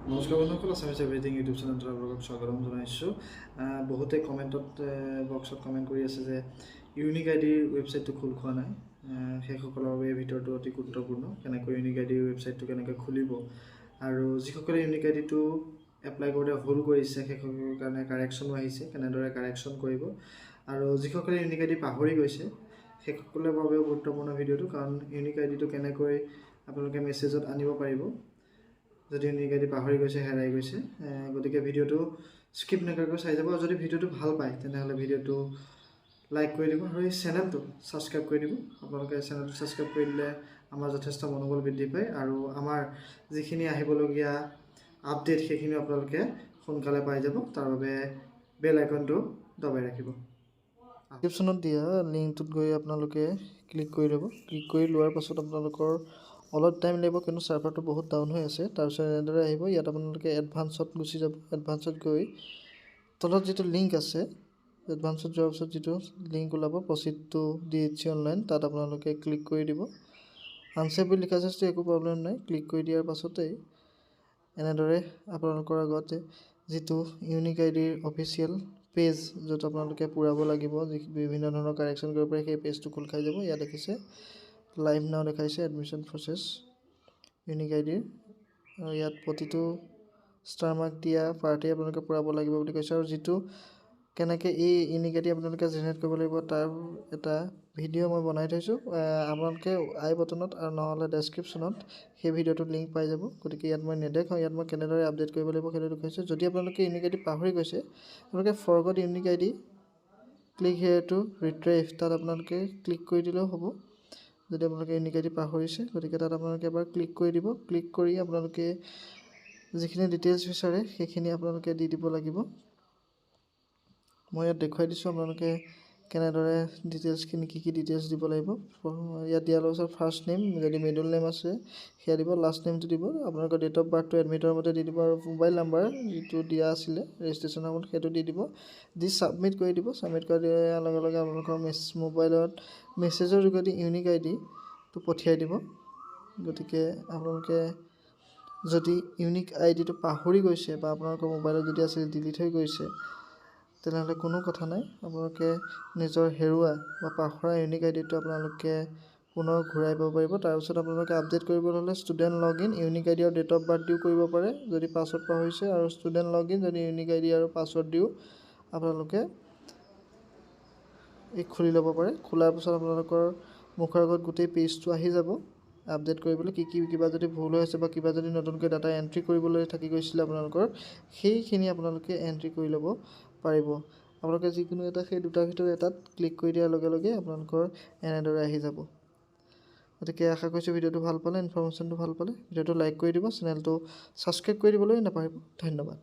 নমস্কাৰ বন্ধুসকল, Assamese everything YouTube চেনেলটোৰ আপোনালোকক স্বাগতম জনাইছোঁ। বহুতে কমেণ্টত বক্সত কমেণ্ট কৰি আছে যে ইউনিক আইডিৰ ৱেবছাইটটো খোল খোৱা নাই। সেইসকলৰ বাবে এই ভিডিঅ'টো অতি গুৰুত্বপূৰ্ণ। কেনেকৈ ইউনিক আইডিৰ ৱেবছাইটটো কেনেকৈ খুলিব আৰু যিসকলে ইউনিক আইডিটো এপ্লাই কৰোঁতে ভুল কৰিছে সেইসকলৰ কাৰণে কাৰেকশ্যনো আহিছে, কেনেদৰে কাৰেকশ্যন কৰিব, আৰু যিসকলে ইউনিক আইডি পাহৰি গৈছে সেইসকলৰ বাবেও গুৰুত্বপূৰ্ণ ভিডিঅ'টো। কাৰণ ইউনিক আইডিটো কেনেকৈ আপোনালোকে মেছেজত আনিব পাৰিব যদি ইউনিক আইডি পাহৰি গৈছে, হেৰাই গৈছে। গতিকে ভিডিঅ'টো স্কিপ নকৰাকৈ চাই যাব, আৰু যদি ভিডিঅ'টো ভাল পায় তেনেহ'লে ভিডিঅ'টো লাইক কৰি দিব আৰু এই চেনেলটো ছাবস্ক্ৰাইব কৰি দিব। আপোনালোকে চেনেলটো ছাবস্ক্ৰাইব কৰি দিলে আমাৰ যথেষ্ট মনোবল বৃদ্ধি পায় আৰু আমাৰ যিখিনি আহিবলগীয়া আপডেট সেইখিনি আপোনালোকে সোনকালে পাই যাব। তাৰ বাবে বেল আইকনটো দবাই ৰাখিব। ডিছক্ৰিপশ্যনত দিয়া লিংকটোত গৈ আপোনালোকে ক্লিক কৰি ল'ব। ক্লিক কৰি লোৱাৰ পাছত আপোনালোকৰ অলপ টাইম লাগিব, কিন্তু ছাৰ্ভাৰটো বহুত ডাউন হৈ আছে। তাৰপিছত এনেদৰে আহিব, ইয়াত আপোনালোকে এডভান্সত গুচি যাব। এডভান্সত গৈ তলত যিটো লিংক আছে, এডভান্সত যোৱাৰ পিছত যিটো লিংক ওলাব প্ৰচিড টু DHC অনলাইন, তাত আপোনালোকে ক্লিক কৰি দিব। আনছেভ বুলি লিখা আছে, একো প্ৰব্লেম নাই। ক্লিক কৰি দিয়াৰ পাছতেই এনেদৰে আপোনালোকৰ আগতে যিটো ইউনিক আইডিৰ অফিচিয়েল পেজ, য'ত আপোনালোকে পূৰাব লাগিব, যি বিভিন্ন ধৰণৰ কাৰেকশ্যন কৰিব পাৰে, সেই পেজটো খোল খাই যাব। ইয়াত দেখিছে লাইভ নাও দেখাইছে এডমিশ্যন প্ৰচেছ ইউনিক আইডিৰ, আৰু ইয়াত প্ৰতিটো ষ্টাৰ মাৰ্ক দিয়া পাৰ্টি আপোনালোকে পূৰাব লাগিব বুলি কৈছে। আৰু যিটো কেনেকৈ এই ইউনিক আইডি আপোনালোকে জেনেৰেট কৰিব লাগিব তাৰ এটা ভিডিঅ' মই বনাই থৈছোঁ। আপোনালোকে আই বটনত আৰু নহ'লে ডেছক্ৰিপশ্যনত সেই ভিডিঅ'টোৰ লিংক পাই যাব। গতিকে ইয়াত মই নেদেখাওঁ, ইয়াত মই কেনেদৰে আপডেট কৰিব লাগিব সেইটো দেখুৱাইছোঁ। যদি আপোনালোকে ইউনিক আইডি পাহৰি গৈছে, আপোনালোকে ফৰগট ইউনিক আইডি ক্লিক হিয়াৰ টু ৰিট্ৰাইভ, তাত আপোনালোকে ক্লিক কৰি দিলেও হ'ব। যদি আপোনালোকে ইউনিক আইডি পাহৰিছে, গতিকে তাত আপোনালোকে এবাৰ ক্লিক কৰি দিব। ক্লিক কৰি আপোনালোকে যিখিনি ডিটেইলছ বিচাৰে সেইখিনি আপোনালোকে দি দিব লাগিব। মই ইয়াত দেখুৱাই দিছোঁ আপোনালোকে কেনেদৰে ডিটেইলছখিনি কি ডিটেইলছ দিব লাগিব। ইয়াত দিয়াৰ পাছত ফাৰ্ষ্ট নেম, যদি মিডল নেম আছে সেয়া দিব, লাষ্ট নেমটো দিব, আপোনালোকৰ ডেট অফ বাৰ্থটো এডমিটৰ মতে দি দিব, আৰু মোবাইল নাম্বাৰ যিটো দিয়া আছিলে ৰেজিষ্ট্ৰেশ্যনৰ মতে সেইটো দি দিব। দি ছাবমিট কৰি দিব। ছাবমিট কৰি দিয়াৰ লগে লগে আপোনালোকৰ মোবাইলত মেছেজৰ যোগেদি ইউনিক আইডিটো পঠিয়াই দিব। গতিকে আপোনালোকে যদি ইউনিক আইডিটো পাহৰি গৈছে বা আপোনালোকৰ মোবাইলত যদি আছিল ডিলিট হৈ গৈছে, তেনেহ'লে কোনো কথা নাই। আপোনালোকে নিজৰ হেৰুৱা বা পাহৰা ইউনিক আইডিটো আপোনালোকে পুনৰ ঘূৰাই পাব পাৰিব। তাৰপিছত আপোনালোকে আপডেট কৰিবলৈ হ'লে student log in, unique ID আৰু ডেট অফ বাৰ্থ দিও কৰিব পাৰে যদি পাছৱৰ্ড পাহৰিছে, আৰু ষ্টুডেণ্ট লগ ইন যদি ইউনিক আইডি আৰু পাছৱৰ্ড দিও আপোনালোকে খুলি ল'ব পাৰে। খোলাৰ পিছত আপোনালোকৰ মুখৰ আগত গোটেই পেজটো আহি যাব। আপডেট কৰিবলৈ কিবা যদি ভুল হৈ আছে বা কিবা যদি নতুনকৈ ডাটা এণ্ট্ৰি কৰিবলৈ থাকি গৈছিলে আপোনালোকৰ, সেইখিনি আপোনালোকে এণ্ট্ৰি কৰি ল'ব পাৰিব। আপোনালোকে যিকোনো এটা সেই দুটাৰ ভিতৰত এটাত ক্লিক কৰি দিয়াৰ লগে লগে আপোনালোকৰ এনেদৰে আহি যাব। গতিকে আশা কৰিছোঁ ভিডিঅ'টো ভাল পালে, ইনফৰমেশ্যনটো ভাল পালে। ভিডিঅ'টো লাইক কৰি দিব, চেনেলটো ছাবস্ক্ৰাইব কৰি দিবলৈ নাপাহৰিব। ধন্যবাদ।